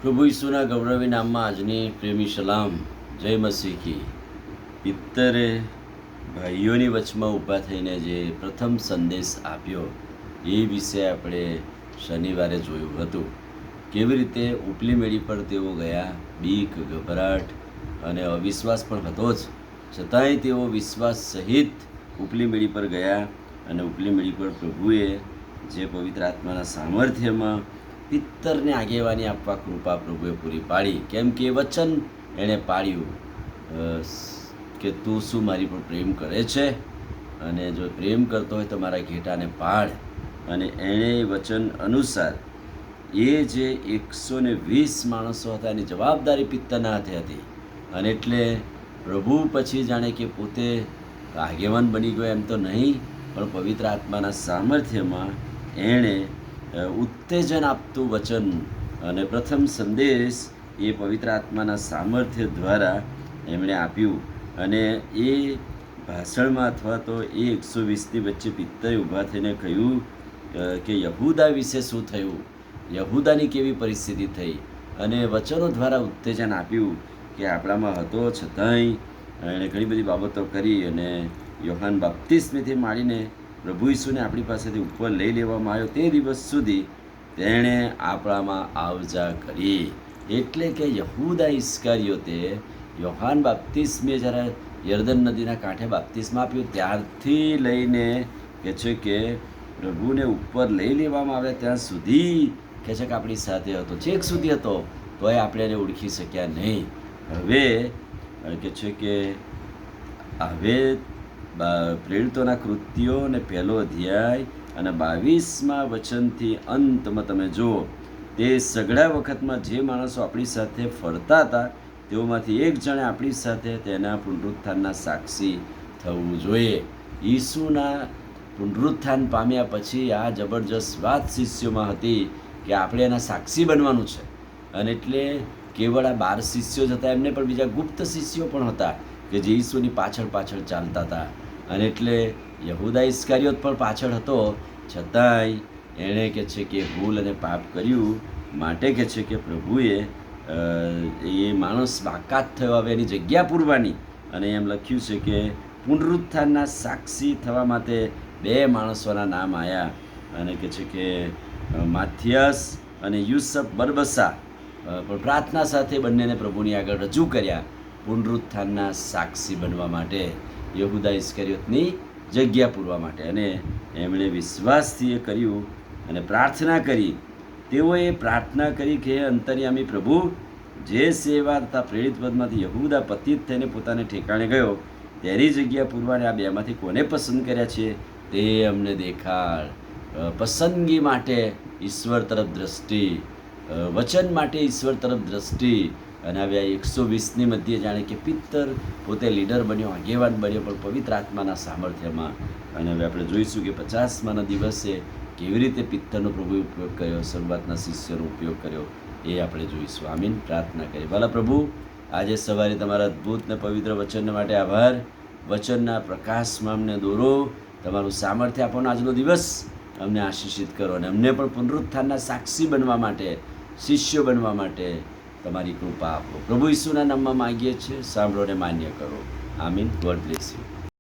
પ્રભુ ઈસુના ગૌરવી નામમાં આજની પ્રેમી સલામ. જય મસીહી. પિત્તરે ભાઈઓની વચમાં ઊભા થઈને જે પ્રથમ સંદેશ આપ્યો એ વિશે આપણે શનિવારે જોયું હતું. કેવી રીતે ઉપલી મેળી પર તેઓ ગયા, બીક, ગભરાટ અને અવિશ્વાસ પણ હતો જ, છતાંય તેઓ વિશ્વાસ સહિત ઉપલી મેળી પર ગયા અને ઉપલી મેળી પર પ્રભુએ જે પવિત્ર આત્માના સામર્થ્યમાં પિત્તરને આગેવાની આપવા કૃપા પ્રભુએ પૂરી પાડી. કેમ કે એ વચન એણે પાડ્યું કે તું શું મારી પર પ્રેમ કરે છે, અને જો પ્રેમ કરતો હોય તો મારા ઘેટાને પાડ. અને એણે વચન અનુસાર એ જે 120 માણસો હતા એની જવાબદારી પિત્તરના હાથે હતી. અને એટલે પ્રભુ પછી જાણે કે પોતે આગેવાન બની ગયો એમ તો નહીં, પણ પવિત્ર આત્માના સામર્થ્યમાં એણે ઉત્તેજન આપતું વચન અને પ્રથમ સંદેશ એ પવિત્ર આત્માના સામર્થ્ય દ્વારા એમણે આપ્યું. અને એ ભાષણમાં અથવા તો એ 120ની વચ્ચે પિત્તરે ઊભા થઈને કહ્યું કે યહૂદા વિશે શું થયું, યહૂદાની કેવી પરિસ્થિતિ થઈ, અને વચનો દ્વારા ઉત્તેજન આપ્યું કે આપણામાં હતો છતાંય એણે ઘણી બધી બાબતો કરી. અને યોહાન બાપ્તિસ્મથી માંડીને પ્રભુ ઈસુને આપણી પાસેથી ઉપર લઈ લેવામાં આવ્યો તે દિવસ સુધી તેણે આપણામાં આવજા કરી. એટલે કે યહૂદા ઇસ્કારિયોતે યોહાન બાપ્તિસ્મે જ્યારે યર્દન નદીના કાંઠે બાપ્તિસ્મા આપ્યું ત્યારથી લઈને કહે છે કે પ્રભુને ઉપર લઈ લેવામાં આવે ત્યાં સુધી કહે છે કે આપણી સાથે હતો, છેક સુધી હતો, તોય આપણે એને ઓળખી શક્યા નહીં. હવે કહે છે કે હવે પ્રેરિતોના કૃત્યો અને 1 અધ્યાય અને 22મા વચનથી અંતમાં તમે જુઓ, તે સઘળા વખતમાં જે માણસો આપણી સાથે ફરતા હતા તેઓમાંથી એક જણે આપણી સાથે તેના પુનરુત્થાનના સાક્ષી થવું જોઈએ. ઈસુના પુનરુત્થાન પામ્યા પછી આ જબરજસ્ત વાત શિષ્યોમાં હતી કે આપણે એના સાક્ષી બનવાનું છે. અને એટલે કેવળ આ 12 શિષ્યો જ હતા, એમને પણ બીજા ગુપ્ત શિષ્યો પણ હતા કે જે ઈસુની પાછળ પાછળ ચાલતા હતા. અને એટલે યહૂદા ઇસ્કારિયોત પણ પાછળ હતો, છતાંય એણે કહે છે કે ભૂલ અને પાપ કર્યું, માટે કહે છે કે પ્રભુએ એ માણસ બાકાત થયો, હવે એની જગ્યા પૂરવાની. અને એમ લખ્યું છે કે પુનરુત્થાનના સાક્ષી થવા માટે 2 માણસોના નામ આવ્યા. અને કહે છે કે માથિયાસ અને યુસફ બરબસા પણ પ્રાર્થના સાથે બંનેને પ્રભુની આગળ રજૂ કર્યા પુનરુત્થાનના સાક્ષી બનવા માટે, યહૂદા ઇસ્કારિયોતની જગ્યા પૂરવા માટે. અને એમણે વિશ્વાસથી એ કર્યું અને પ્રાર્થના કરી. તેઓએ પ્રાર્થના કરી કે અંતર્યામી પ્રભુ, જે સેવા તથા પ્રેરિત પદમાંથી યહૂદા પતિત થઈને પોતાને ઠેકાણે ગયો તેની જગ્યા પૂરવાને આ 2માંથી કોને પસંદ કર્યા છે તે અમને દેખાડ. પસંદગી માટે ઈશ્વર તરફ દ્રષ્ટિ, વચન માટે ઈશ્વર તરફ દ્રષ્ટિ. અને હવે આ 120ની મધ્યે જાણે કે પિત્તર પોતે લીડર બન્યો, આગેવાન બન્યો, પણ પવિત્ર આત્માના સામર્થ્યમાં. અને હવે આપણે જોઈશું કે 50માના દિવસે કેવી રીતે પિત્તરનો પ્રભુ ઉપયોગ કર્યો, શરૂઆતના શિષ્યનો ઉપયોગ કર્યો, એ આપણે જોઈશું. આમીન. પ્રાર્થના કરીએ. ભલા પ્રભુ, આજે સવારે તમારા અદ્ભુત ને પવિત્ર વચન માટે આભાર. વચનના પ્રકાશમાં અમને દોરો, તમારું સામર્થ્ય આપવાનો આજનો દિવસ અમને આશીષિત કરો, અને અમને પણ પુનરુત્થાનના સાક્ષી બનવા માટે, શિષ્યો બનવા માટે તમારી કૃપા આપો. પ્રભુ ઈસુના નામમાં માગીએ છીએ, સાંભળો ને માન્ય કરો. આમીન. God bless you.